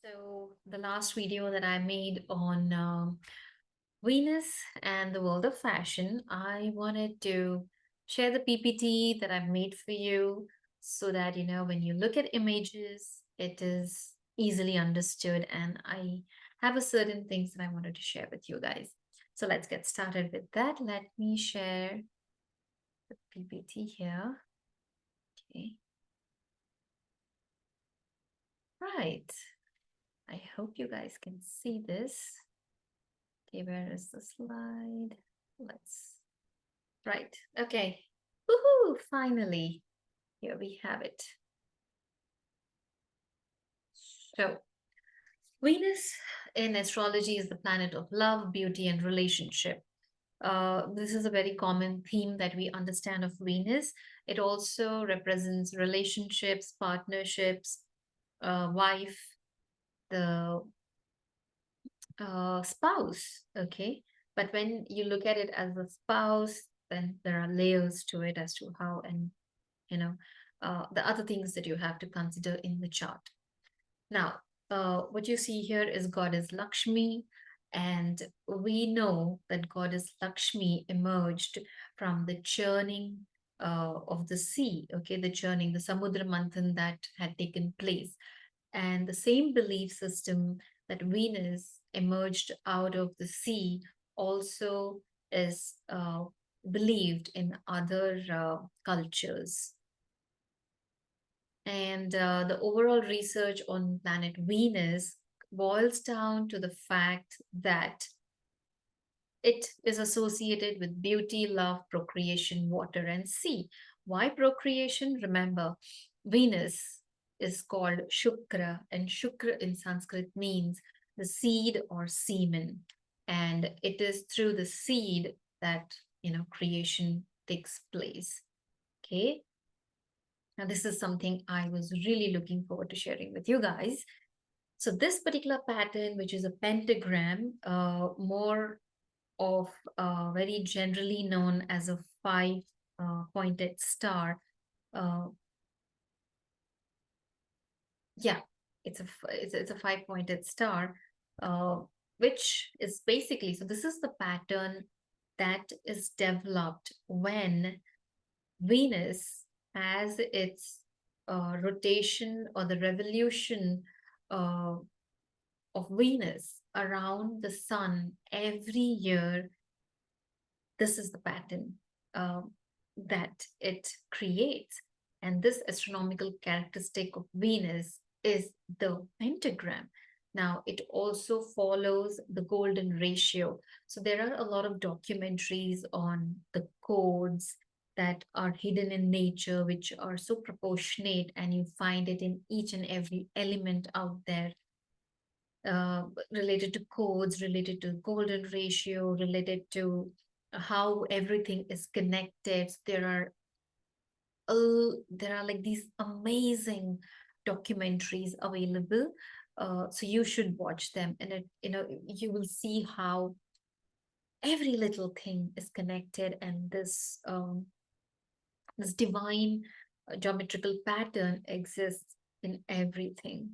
So the last video that I made on Venus and the world of fashion, I wanted to share the PPT that I've made for you so that, when you look at images, it is easily understood. And I have a certain things that I wanted to share with you guys. So let's get started with that. Let me share the PPT here. Okay. Right. I hope you guys can see this. Okay, where is the slide? Let's, right. Okay. Woohoo! Finally, here we have it. So, Venus in astrology is the planet of love, beauty, and relationship. This is a very common theme that we understand of Venus. It also represents relationships, partnerships, wife, the spouse. Okay. But when you look at it as a spouse, then there are layers to it as to how and you know the other things that you have to consider in the chart. Now, what you see here is goddess Lakshmi, and we know that goddess Lakshmi emerged from the churning of the sea, okay, the churning, the Samudra Manthan that had taken place. And the same belief system that Venus emerged out of the sea also is believed in other cultures. And the overall research on planet Venus boils down to the fact that it is associated with beauty, love, procreation, water, and sea. Why procreation? Remember, Venus is called Shukra, and Shukra in Sanskrit means the seed or semen. And it is through the seed that, creation takes place. Okay. Now, this is something I was really looking forward to sharing with you guys. So, this particular pattern, which is a pentagram, more of very generally known as a five pointed star. Uh, yeah, it's a five pointed star, uh, which is basically, so this is the pattern that is developed when Venus has its rotation or the revolution uh, of Venus around the sun every year. This is the pattern that it creates. And this astronomical characteristic of Venus is the pentagram. Now, it also follows the golden ratio. So, there are a lot of documentaries on the codes that are hidden in nature, which are so proportionate, and you find it in each and every element out there, related to codes, related to golden ratio, related to how everything is connected. There are like these amazing documentaries available. So you should watch them, and you will see how every little thing is connected, and this divine geometrical pattern exists in everything.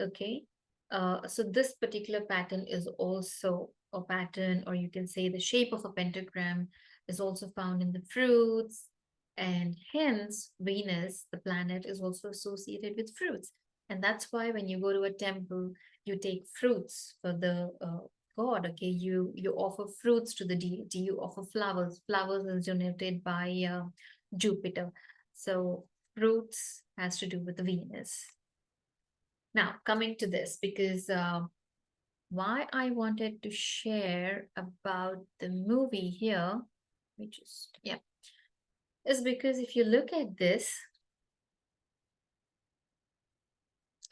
Okay. So this particular pattern is also a pattern, or you can say the shape of a pentagram is also found in the fruits. And hence, Venus, the planet, is also associated with fruits. And that's why when you go to a temple, you take fruits for the god. Okay, you offer fruits to the deity, you offer flowers. Flowers is denoted by Jupiter. So fruits has to do with Venus. Now, coming to this, because why I wanted to share about the movie here, which is, yeah, is because if you look at this,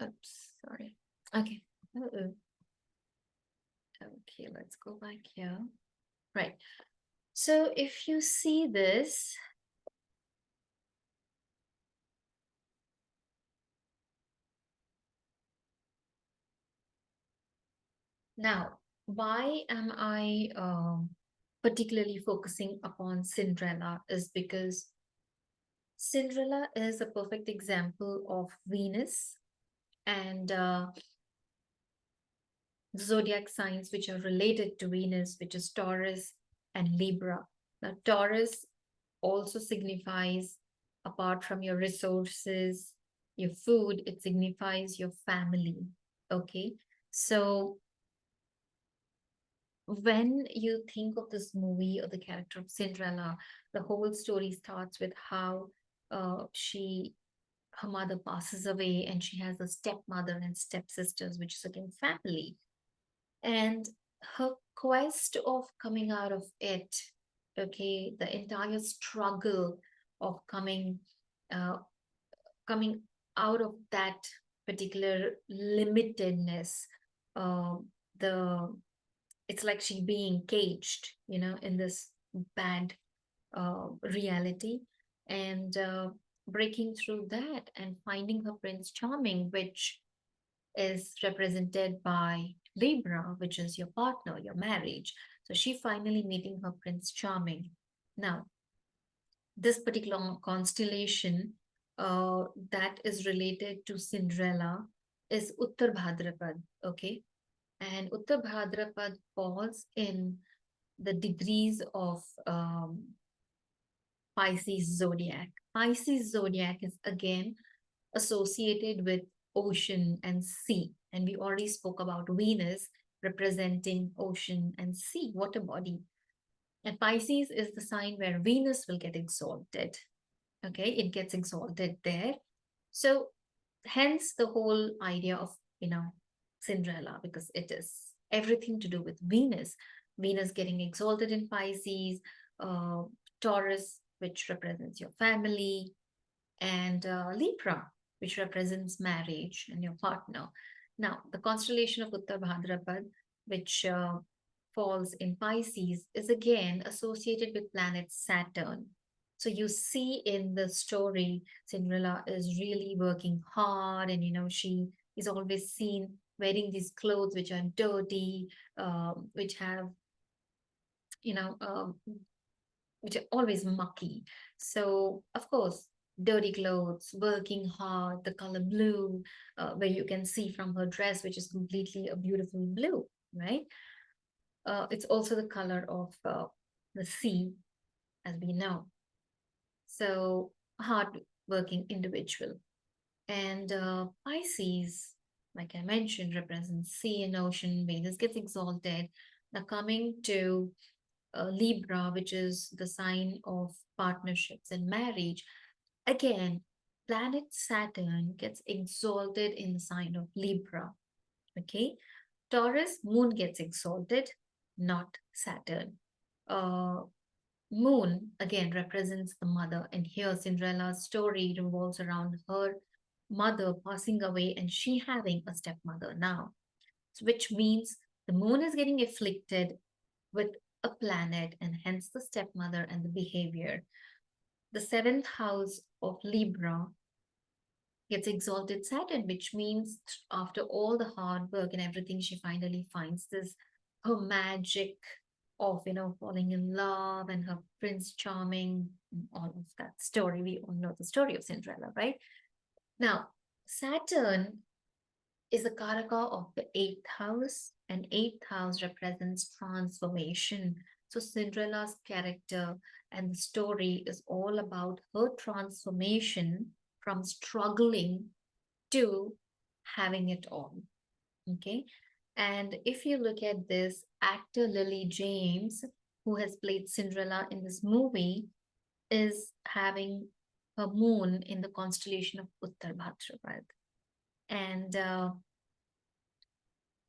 oops, sorry. Okay. Uh-oh. Okay, let's go back here. Right. So if you see this, now, why am I particularly focusing upon Cinderella is because Cinderella is a perfect example of Venus, and zodiac signs which are related to Venus, which is Taurus and Libra. Now, Taurus also signifies, apart from your resources, your food, it signifies your family. Okay. So when you think of this movie or the character of Cinderella, the whole story starts with how she her mother passes away and she has a stepmother and stepsisters, which is again family. And her quest of coming out of it, okay, the entire struggle of uh, coming out of that particular limitedness, uh, the it's like she being caged, in this bad reality, and breaking through that and finding her Prince Charming, which is represented by Libra, which is your partner, your marriage. So she finally meeting her Prince Charming. Now, this particular constellation that is related to Cinderella is Uttar Bhadrapad, okay? And Uttar Bhadrapad falls in the degrees of Pisces zodiac. Pisces zodiac is again associated with ocean and sea. And we already spoke about Venus representing ocean and sea, water body. And Pisces is the sign where Venus will get exalted. Okay, it gets exalted there. So, hence the whole idea of, Cinderella, because it is everything to do with Venus. Venus getting exalted in Pisces, uh, Taurus, which represents your family, and Libra, which represents marriage and your partner. Now, the constellation of Uttar Bhadrapad, which falls in Pisces, is again associated with planet Saturn. So you see in the story, Cinderella is really working hard, and she is always seen wearing these clothes which are dirty, which have you know um, which are always mucky. So, of course, dirty clothes, working hard, the color blue, where you can see from her dress, which is completely a beautiful blue, right? It's also the color of the sea, as we know. So, hard working individual. And Pisces, like I mentioned, represents sea and ocean. Venus gets exalted. Now, coming to Libra, which is the sign of partnerships and marriage. Again, planet Saturn gets exalted in the sign of Libra. Okay. Taurus, moon gets exalted, not Saturn. Uh, Moon again represents the mother, and here Cinderella's story revolves around her mother passing away and she having a stepmother now. So which means the moon is getting afflicted with a planet and hence the stepmother and the behavior. The seventh house of Libra gets exalted Saturn, which means after all the hard work and everything, she finally finds this her magic of falling in love and her Prince Charming, and all of that story. We all know the story of Cinderella, right? Now, Saturn is the Karaka of the eighth house, and eighth house represents transformation. So Cinderella's character and the story is all about her transformation from struggling to having it all. Okay. And if you look at this, actor Lily James, who has played Cinderella in this movie, is having her moon in the constellation of Uttar Bhadrapad. And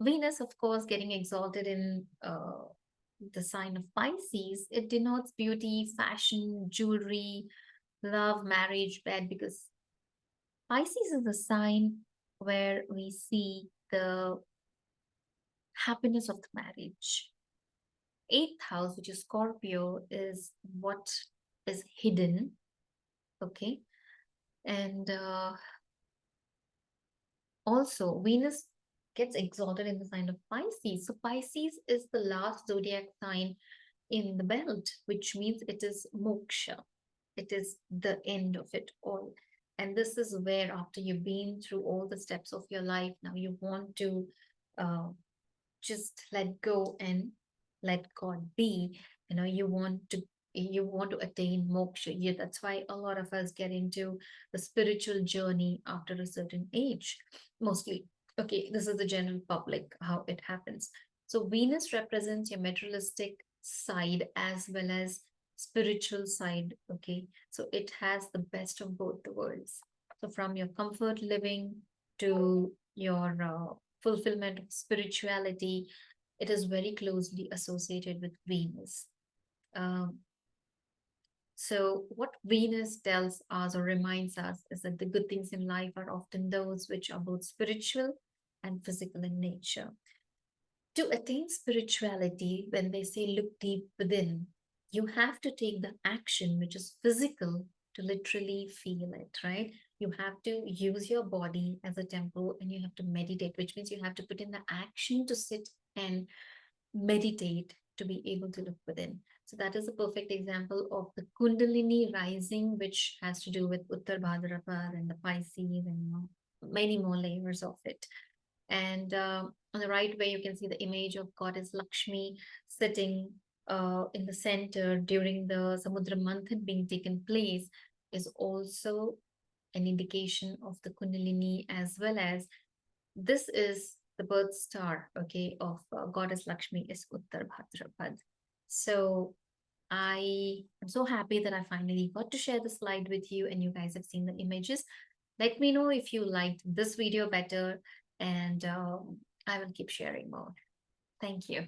Venus, of course, getting exalted in the sign of Pisces, it denotes beauty, fashion, jewelry, love, marriage, bed, because Pisces is the sign where we see the happiness of the marriage. Eighth house, which is Scorpio, is what is hidden. Okay. And also, Venus gets exalted in the sign of Pisces. So, Pisces is the last zodiac sign in the belt, which means it is moksha. It is the end of it all. And this is where, after you've been through all the steps of your life, now you want to uh, just let go and let God be. You want to attain moksha. Yeah, that's why a lot of us get into the spiritual journey after a certain age, mostly. Okay, this is the general public how it happens. So Venus represents your materialistic side as well as spiritual side. Okay, so it has the best of both the worlds. So from your comfort living to your fulfillment of spirituality, it is very closely associated with Venus. Um, so, what Venus tells us or reminds us is that the good things in life are often those which are both spiritual and physical in nature. To attain spirituality, when they say look deep within, you have to take the action which is physical to literally feel it, right? You have to use your body as a temple and you have to meditate, which means you have to put in the action to sit and meditate to be able to look within. So that is a perfect example of the Kundalini rising, which has to do with Uttar Bhadrapad and the Pisces and many more layers of it. And on the right way, you can see the image of goddess Lakshmi sitting in the center during the Samudra Manthan being taken place is also an indication of the Kundalini, as well as this is the birth star, okay, of goddess Lakshmi is Uttar Bhadrapad. So I am so happy that I finally got to share the slide with you and you guys have seen the images. Let me know if you liked this video better, and I will keep sharing more. Thank you.